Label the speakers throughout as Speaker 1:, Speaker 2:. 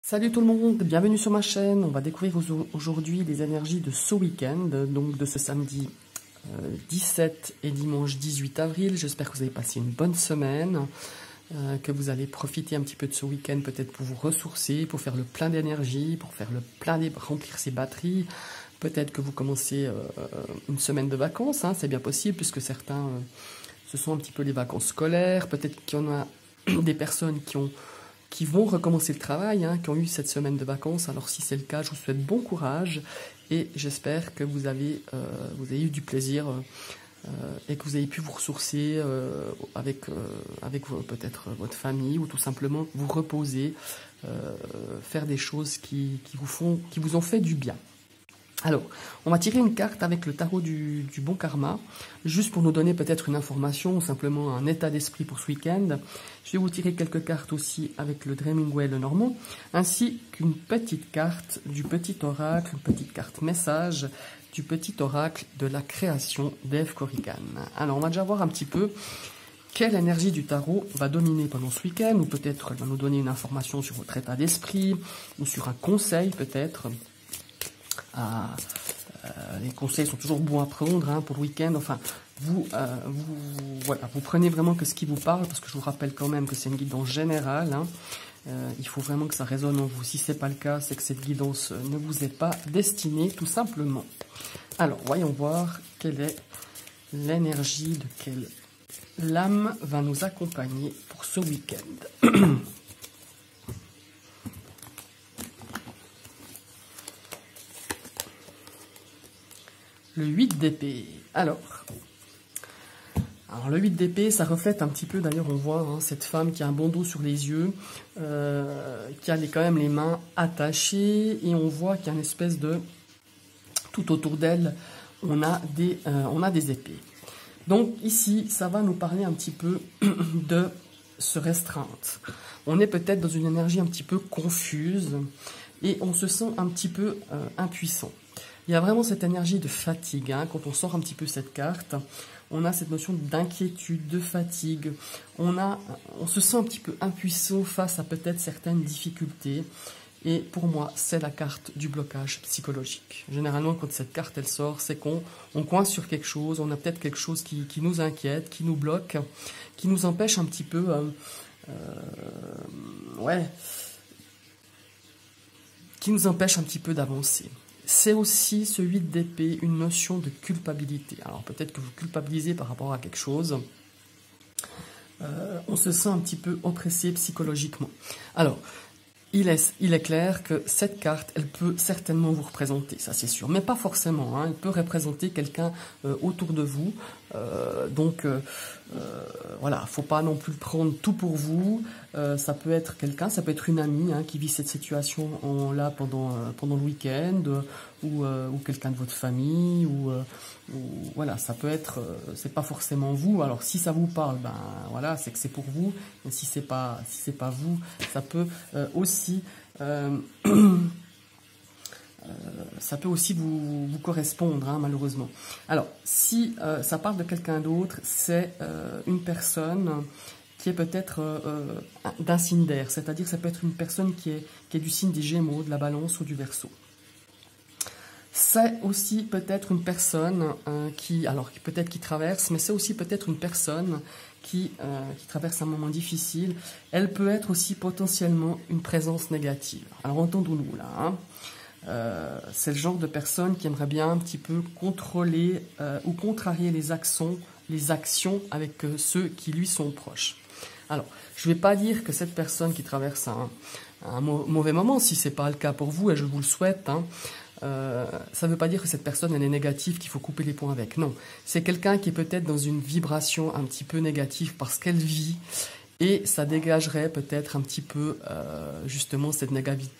Speaker 1: Salut tout le monde, bienvenue sur ma chaîne. On va découvrir aujourd'hui les énergies de ce week-end, donc de ce samedi 17 et dimanche 18 avril. J'espère que vous avez passé une bonne semaine, que vous allez profiter un petit peu de ce week-end peut-être pour vous ressourcer, pour faire le plein d'énergie, pour faire le plein remplir ses batteries. Peut-être que vous commencez une semaine de vacances, hein, c'est bien possible puisque certains, ce sont un petit peu les vacances scolaires. Peut-être qu'il y en a des personnes qui vont recommencer le travail, hein, qui ont eu cette semaine de vacances. Alors si c'est le cas, je vous souhaite bon courage et j'espère que vous avez eu du plaisir et que vous avez pu vous ressourcer avec peut-être votre famille ou tout simplement vous reposer, faire des choses qui vous ont fait du bien. Alors, on va tirer une carte avec le tarot du bon karma, juste pour nous donner peut-être une information ou simplement un état d'esprit pour ce week-end. Je vais vous tirer quelques cartes aussi avec le Dreaming Well normand, ainsi qu'une petite carte du petit oracle, une petite carte message du petit oracle de la création d'Eve Corrigan. Alors, on va déjà voir un petit peu quelle énergie du tarot va dominer pendant ce week-end, ou peut-être elle va nous donner une information sur votre état d'esprit, ou sur un conseil peut-être. Les conseils sont toujours bons à prendre, hein, pour le week-end. Enfin, voilà, vous prenez vraiment que ce qui vous parle, parce que je vous rappelle quand même que c'est une guidance générale. Hein. Il faut vraiment que ça résonne en vous. Si ce n'est pas le cas, c'est que cette guidance ne vous est pas destinée, tout simplement. Alors, voyons voir quelle est l'énergie de quelle l'âme va nous accompagner pour ce week-end. Le 8 d'épée. Alors, le 8 d'épée, ça reflète un petit peu, d'ailleurs on voit hein, cette femme qui a un bandeau sur les yeux, qui a quand même les mains attachées, et on voit qu'il y a une espèce de... Tout autour d'elle, on a des épées. Donc ici, ça va nous parler un petit peu de se restreindre. On est peut-être dans une énergie un petit peu confuse, et on se sent un petit peu impuissant. Il y a vraiment cette énergie de fatigue, hein. Quand on sort un petit peu cette carte, on a cette notion d'inquiétude, de fatigue, on se sent un petit peu impuissant face à peut-être certaines difficultés, et pour moi, c'est la carte du blocage psychologique. Généralement, quand cette carte elle sort, c'est qu'on coince sur quelque chose, on a peut-être quelque chose qui nous inquiète, qui nous bloque, qui nous empêche un petit peu, qui nous empêche un petit peu d'avancer. C'est aussi, ce 8 d'épée, une notion de culpabilité. Alors peut-être que vous culpabilisez par rapport à quelque chose. On se sent un petit peu oppressé psychologiquement. Alors, il est clair que cette carte, elle peut certainement vous représenter, ça c'est sûr. Mais pas forcément, hein, elle peut représenter quelqu'un autour de vous. Voilà, faut pas non plus prendre tout pour vous. Ça peut être quelqu'un, ça peut être une amie hein, qui vit cette situation là pendant le week-end, ou quelqu'un de votre famille, ou voilà, ça peut être, c'est pas forcément vous. Alors si ça vous parle, ben voilà, c'est que c'est pour vous. Mais si c'est pas vous, ça peut aussi ça peut aussi vous correspondre, hein, malheureusement. Alors, si ça parle de quelqu'un d'autre, c'est une personne qui est peut-être d'un signe d'air, c'est-à-dire que ça peut être une personne qui est du signe des Gémeaux, de la Balance ou du Verseau. C'est aussi peut-être une personne qui traverse, mais c'est aussi peut-être une personne qui traverse un moment difficile. Elle peut être aussi potentiellement une présence négative. Alors entendons-nous là, hein. C'est le genre de personne qui aimerait bien un petit peu contrôler ou contrarier les actions avec ceux qui lui sont proches. Alors, je ne vais pas dire que cette personne qui traverse un mauvais moment, si ce n'est pas le cas pour vous, et je vous le souhaite, hein, ça ne veut pas dire que cette personne elle est négative, qu'il faut couper les ponts avec. Non, c'est quelqu'un qui est peut-être dans une vibration un petit peu négative parce qu'elle vit, et ça dégagerait peut-être un petit peu justement cette négativité,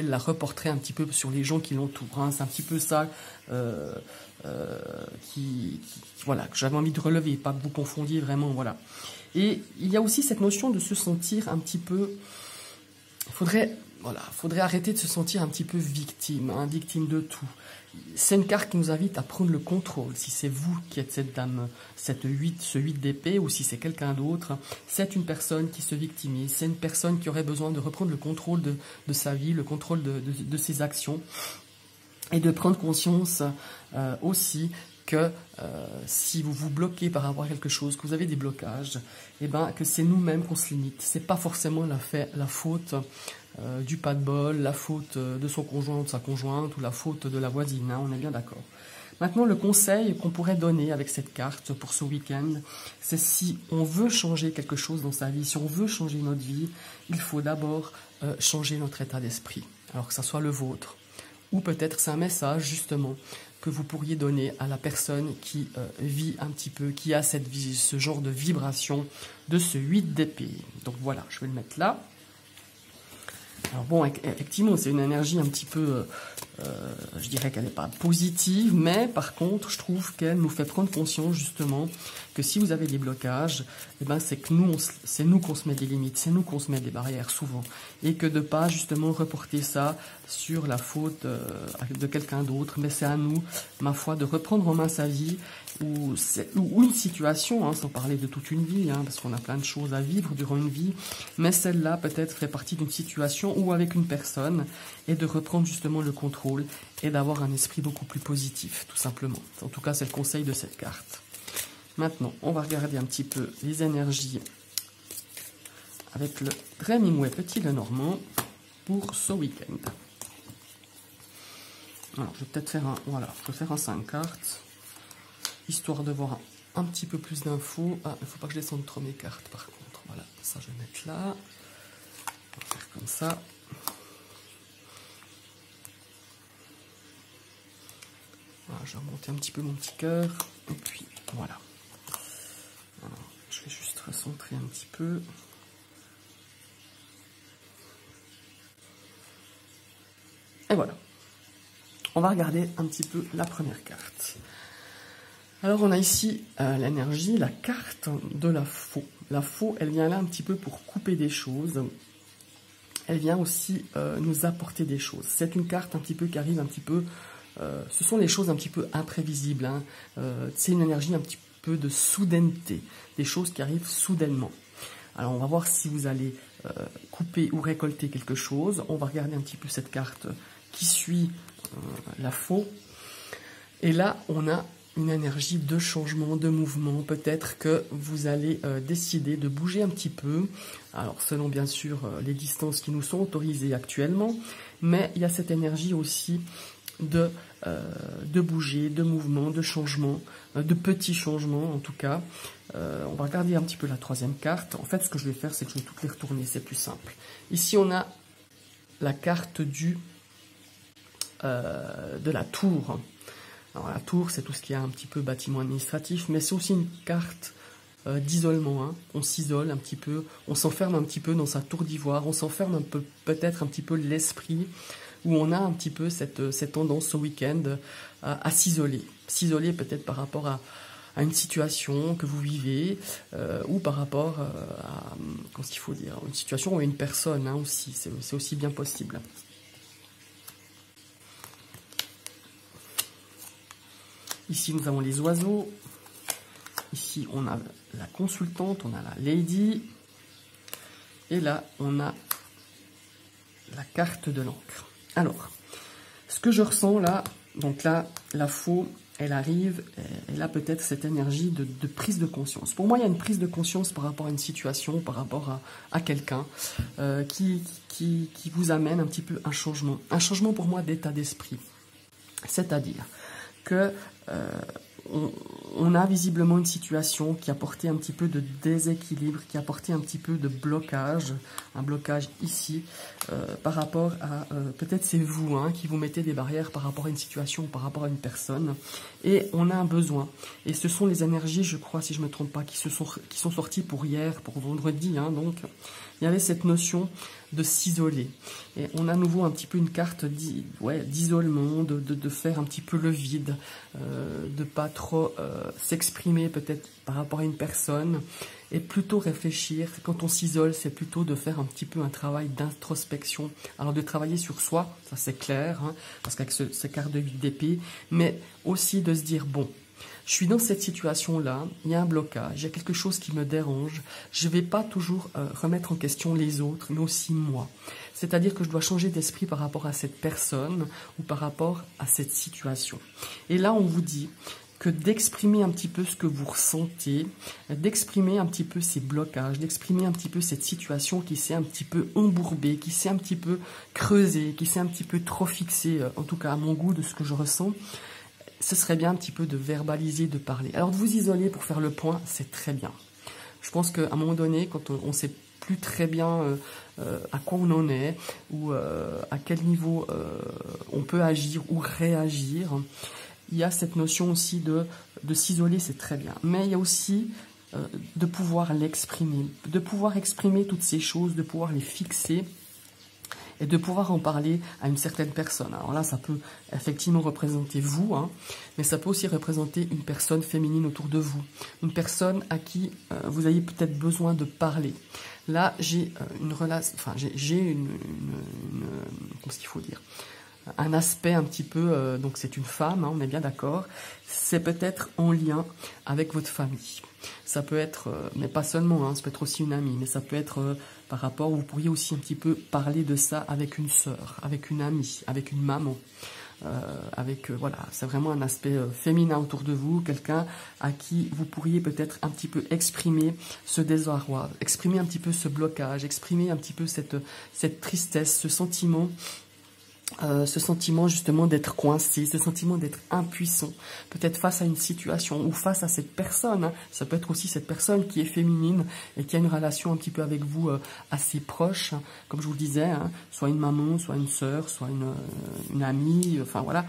Speaker 1: la reporterait un petit peu sur les gens qui l'entourent. Hein. C'est un petit peu ça voilà, que j'avais envie de relever, pas que vous confondiez vraiment. Voilà. Et il y a aussi cette notion de se sentir un petit peu... Il faudrait voilà, faudrait arrêter de se sentir un petit peu victime, hein, victime de tout. C'est une carte qui nous invite à prendre le contrôle. Si c'est vous qui êtes cette dame, ce 8 d'épée, ou si c'est quelqu'un d'autre, c'est une personne qui se victimise, c'est une personne qui aurait besoin de reprendre le contrôle de sa vie, le contrôle de ses actions, et de prendre conscience aussi que si vous vous bloquez par rapport à quelque chose, que vous avez des blocages, eh ben, que c'est nous-mêmes qu'on se limite. C'est pas forcément la faute du pas de bol, la faute de son conjoint ou de sa conjointe, ou la faute de la voisine, hein, on est bien d'accord. Maintenant, le conseil qu'on pourrait donner avec cette carte pour ce week-end, c'est si on veut changer quelque chose dans sa vie, si on veut changer notre vie, il faut d'abord changer notre état d'esprit, alors que ça soit le vôtre. Ou peut-être c'est un message justement que vous pourriez donner à la personne qui vit un petit peu, qui a ce genre de vibration de ce 8 d'épée. Donc voilà, je vais le mettre là. Alors bon, effectivement, c'est une énergie un petit peu, je dirais qu'elle n'est pas positive, mais par contre, je trouve qu'elle nous fait prendre conscience justement que si vous avez des blocages, eh ben, c'est nous qu'on se met des limites, c'est nous qu'on se met des barrières souvent, et que de pas justement reporter ça sur la faute de quelqu'un d'autre, mais c'est à nous, ma foi, de reprendre en main sa vie, ou une situation, hein, sans parler de toute une vie, hein, parce qu'on a plein de choses à vivre durant une vie, mais celle-là peut-être fait partie d'une situation ou avec une personne, et de reprendre justement le contrôle, et d'avoir un esprit beaucoup plus positif, tout simplement. En tout cas, c'est le conseil de cette carte. Maintenant, on va regarder un petit peu les énergies avec le Hemingway Petit Lenormand pour ce week-end. Alors, je vais peut-être faire un 5 cartes, histoire de voir un petit peu plus d'infos. Ah, il ne faut pas que je descende trop mes cartes par contre. Voilà, ça je vais mettre là. On va faire comme ça. Voilà, je vais remonter un petit peu mon petit cœur. Et puis, voilà. Alors, je vais juste recentrer un petit peu. Et voilà. On va regarder un petit peu la première carte. Alors, on a ici l'énergie, la carte de la faux. La faux, elle vient là un petit peu pour couper des choses. Elle vient aussi nous apporter des choses. C'est une carte un petit peu qui arrive un petit peu... ce sont des choses un petit peu imprévisibles. Hein. C'est une énergie un petit peu de soudaineté. Des choses qui arrivent soudainement. Alors, on va voir si vous allez couper ou récolter quelque chose. On va regarder un petit peu cette carte qui suit la faux. Et là, on a une énergie de changement, de mouvement. Peut-être que vous allez décider de bouger un petit peu. Alors, selon bien sûr les distances qui nous sont autorisées actuellement. Mais il y a cette énergie aussi de bouger, de mouvement, de changement, de petits changements en tout cas. On va regarder un petit peu la troisième carte. En fait, ce que je vais faire, c'est que je vais toutes les retourner, c'est plus simple. Ici, on a la carte de la tour. Alors la tour, c'est tout ce qui est un petit peu bâtiment administratif, mais c'est aussi une carte d'isolement. Hein. On s'isole un petit peu, on s'enferme un petit peu dans sa tour d'ivoire, on s'enferme un peu, peut-être un petit peu l'esprit, où on a un petit peu cette tendance ce week-end à s'isoler. S'isoler peut-être par rapport à une situation que vous vivez, ou par rapport à, qu'est-ce qu'il faut dire, une situation ou une personne hein, aussi, c'est aussi bien possible. Ici, nous avons les oiseaux. Ici, on a la consultante, on a la lady. Et là, on a la carte de l'encre. Alors, ce que je ressens là, donc là, la faux, elle arrive, elle a peut-être cette énergie de prise de conscience. Pour moi, il y a une prise de conscience par rapport à une situation, par rapport à quelqu'un qui vous amène un petit peu un changement. Un changement pour moi d'état d'esprit. C'est-à-dire que on a visiblement une situation qui a porté un petit peu de déséquilibre, qui a porté un petit peu de blocage, un blocage ici, par rapport à, peut-être c'est vous hein, qui vous mettez des barrières par rapport à une situation, par rapport à une personne, et on a un besoin. Et ce sont les énergies, je crois, si je ne me trompe pas, qui sont sorties pour hier, pour vendredi, hein, donc, il y avait cette notion de s'isoler. Et on a à nouveau un petit peu une carte d'isolement, de faire un petit peu le vide, de pas trop s'exprimer peut-être par rapport à une personne, et plutôt réfléchir. Quand on s'isole, c'est plutôt de faire un petit peu un travail d'introspection. Alors de travailler sur soi, ça c'est clair, hein, parce qu'avec ce quart de 8 d'épée, mais aussi de se dire, bon, je suis dans cette situation-là, il y a un blocage, il y a quelque chose qui me dérange, je ne vais pas toujours remettre en question les autres, mais aussi moi. C'est-à-dire que je dois changer d'esprit par rapport à cette personne ou par rapport à cette situation. Et là, on vous dit que d'exprimer un petit peu ce que vous ressentez, d'exprimer un petit peu ces blocages, d'exprimer un petit peu cette situation qui s'est un petit peu embourbée, qui s'est un petit peu creusée, qui s'est un petit peu trop fixée, en tout cas à mon goût de ce que je ressens, ce serait bien un petit peu de verbaliser, de parler. Alors de vous isoler pour faire le point, c'est très bien. Je pense qu'à un moment donné, quand on ne sait plus très bien à quoi on en est, ou à quel niveau on peut agir ou réagir, il y a cette notion aussi de s'isoler, c'est très bien. Mais il y a aussi de pouvoir l'exprimer, de pouvoir exprimer toutes ces choses, de pouvoir les fixer, et de pouvoir en parler à une certaine personne. Alors là, ça peut effectivement représenter vous, hein, mais ça peut aussi représenter une personne féminine autour de vous, une personne à qui vous avez peut-être besoin de parler. Là, j'ai une relation, enfin, j'ai comment qu'il faut dire, un aspect un petit peu, donc c'est une femme, hein, on est bien d'accord, c'est peut-être en lien avec votre famille. Ça peut être, mais pas seulement, hein, ça peut être aussi une amie, mais ça peut être par rapport, vous pourriez aussi un petit peu parler de ça avec une sœur, avec une amie, avec une maman. Voilà, c'est vraiment un aspect féminin autour de vous, quelqu'un à qui vous pourriez peut-être un petit peu exprimer ce désarroi, exprimer un petit peu ce blocage, exprimer un petit peu cette tristesse, ce sentiment justement d'être coincé, ce sentiment d'être impuissant, peut-être face à une situation ou face à cette personne, hein. Ça peut être aussi cette personne qui est féminine et qui a une relation un petit peu avec vous assez proche, hein. Comme je vous le disais, hein, soit une maman, soit une sœur, soit une amie, enfin voilà.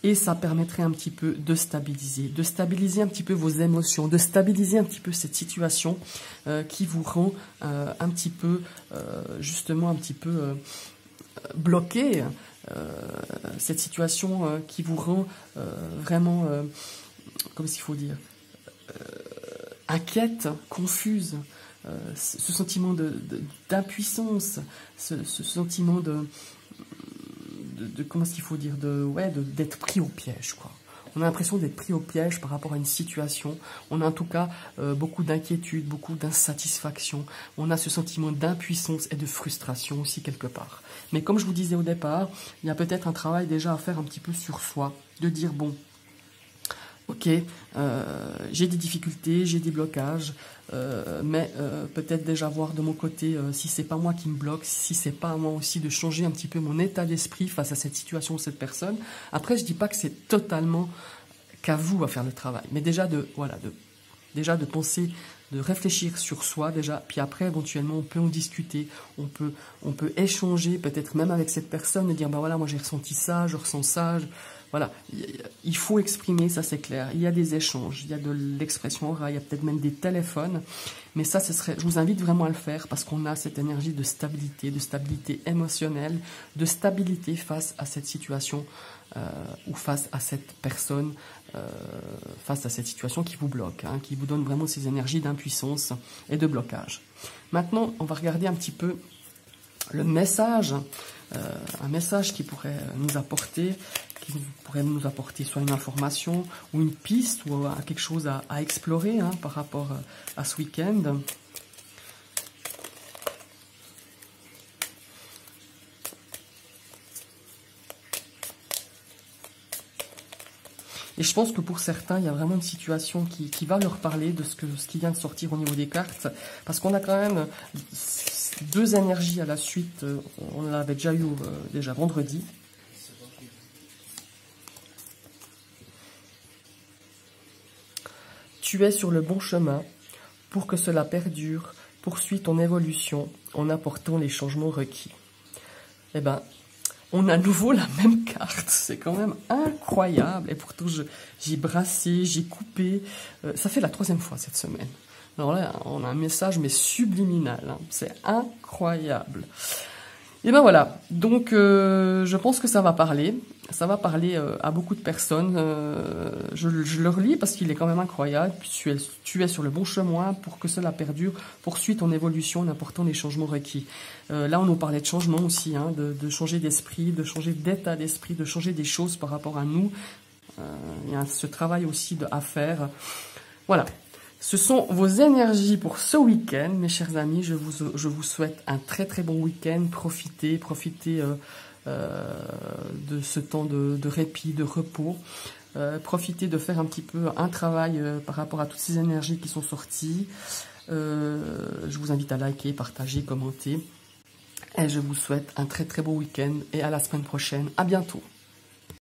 Speaker 1: Et ça permettrait un petit peu de stabiliser un petit peu vos émotions, de stabiliser un petit peu cette situation qui vous rend un petit peu, justement un petit peu bloqué, cette situation qui vous rend vraiment, comment il faut dire, inquiète, confuse, ce sentiment d'impuissance, ce sentiment de comment il faut dire, d'être pris au piège, quoi. On a l'impression d'être pris au piège par rapport à une situation. On a en tout cas beaucoup d'inquiétude, beaucoup d'insatisfaction. On a ce sentiment d'impuissance et de frustration aussi quelque part. Mais comme je vous disais au départ, il y a peut-être un travail déjà à faire un petit peu sur soi. De dire, bon, ok, j'ai des difficultés, j'ai des blocages, mais peut-être déjà voir de mon côté si c'est pas moi qui me bloque, si c'est pas à moi aussi de changer un petit peu mon état d'esprit face à cette situation, cette personne. Après, je dis pas que c'est totalement qu'à vous à faire le travail, mais déjà de penser, de réfléchir sur soi déjà, puis après éventuellement on peut en discuter, on peut échanger peut-être même avec cette personne et dire bah voilà, moi j'ai ressenti ça, je ressens ça, voilà, il faut exprimer, ça c'est clair. Il y a des échanges, il y a de l'expression orale, il y a peut-être même des téléphones, mais ça je vous invite vraiment à le faire parce qu'on a cette énergie de stabilité émotionnelle, de stabilité face à cette situation ou face à cette personne, face à cette situation qui vous bloque, hein, qui vous donne vraiment ces énergies d'impuissance et de blocage. Maintenant, on va regarder un petit peu le message, un message qui pourrait nous apporter, soit une information ou une piste ou quelque chose à explorer, hein, par rapport à ce week-end. Et je pense que pour certains, il y a vraiment une situation qui va leur parler de ce qui vient de sortir au niveau des cartes, parce qu'on a quand même deux énergies à la suite. On l'avait déjà eu déjà vendredi. Tu es sur le bon chemin. Pour que cela perdure, poursuis ton évolution en apportant les changements requis. Eh bien, on a à nouveau la même carte. C'est quand même incroyable. Et pourtant, j'ai brassé, j'ai coupé. Ça fait la 3e fois cette semaine. Alors là, on a un message, mais subliminal. Hein. C'est incroyable. Et ben voilà, donc je pense que ça va parler à beaucoup de personnes. Je le relis parce qu'il est quand même incroyable. Tu es sur le bon chemin pour que cela perdure. Poursuis ton évolution en apportant les changements requis. Là, on nous parlait de changement aussi, hein, de changer d'esprit, de changer d'état d'esprit, de changer des choses par rapport à nous. Il y a ce travail aussi à faire. Voilà. Ce sont vos énergies pour ce week-end, mes chers amis. Je vous souhaite un très très bon week-end. Profitez de ce temps de répit, de repos. Profitez de faire un petit peu un travail par rapport à toutes ces énergies qui sont sorties. Je vous invite à liker, partager, commenter. Et je vous souhaite un très très bon week-end et à la semaine prochaine. À bientôt.